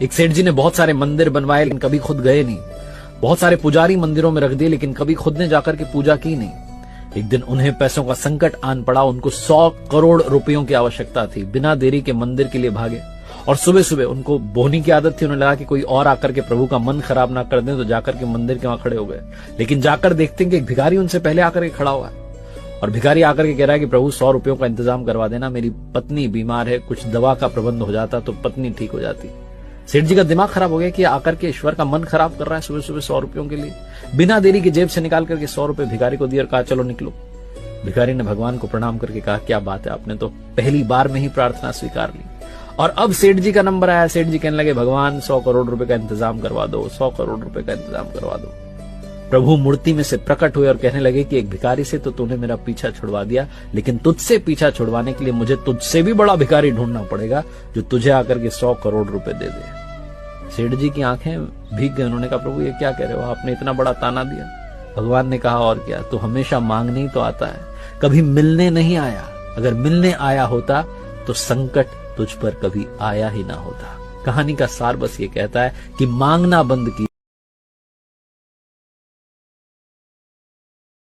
एक सेठ जी ने बहुत सारे मंदिर बनवाए लेकिन कभी खुद गए नहीं। बहुत सारे पुजारी मंदिरों में रख दिए लेकिन कभी खुद ने जाकर के पूजा की नहीं। एक दिन उन्हें पैसों का संकट आन पड़ा। उनको 100 करोड़ रुपयों की आवश्यकता थी। बिना देरी के मंदिर के लिए भागे और सुबह सुबह उनको बोहनी की आदत थी। उन्हें लगा कि कोई और आकर के प्रभु का मन खराब ना कर दें, तो जाकर के मंदिर के वहां खड़े हो गए। लेकिन जाकर देखते हैं कि एक भिखारी उनसे पहले आकर के खड़ा हुआ है और भिखारी आकर के कह रहा है कि प्रभु 100 रुपयों का इंतजाम करवा देना, मेरी पत्नी बीमार है, कुछ दवा का प्रबंध हो जाता तो पत्नी ठीक हो जाती। सेठ जी का दिमाग खराब हो गया कि आकर के ईश्वर का मन खराब कर रहा है सुबह सुबह 100 रुपयों के लिए। बिना देरी की जेब से निकाल करके 100 रुपए भिखारी को दिए और कहा चलो निकलो। भिखारी ने भगवान को प्रणाम करके कहा क्या बात है, आपने तो पहली बार में ही प्रार्थना स्वीकार ली। और अब सेठ जी का नंबर आया। सेठ जी कहने लगे भगवान 100 करोड़ रुपए का इंतजाम करवा दो, 100 करोड़ रुपए का इंतजाम करवा दो। प्रभु मूर्ति में से प्रकट हुए और कहने लगे कि एक भिखारी से तो तूने मेरा पीछा छुड़वा दिया, लेकिन तुझसे पीछा छुड़वाने के लिए मुझे तुझसे भी बड़ा भिखारी ढूंढना पड़ेगा जो तुझे आकर के 100 करोड़ रुपए दे दे। सेठ जी की आंखें भीग गई। उन्होंने कहा प्रभु ये क्या कह रहे हो, आपने इतना बड़ा ताना दिया। भगवान ने कहा और क्या, तू हमेशा मांगने ही तो आता है, कभी मिलने नहीं आया। अगर मिलने आया होता तो संकट तुझ पर कभी आया ही ना होता। कहानी का सार बस ये कहता है कि मांगना बंद की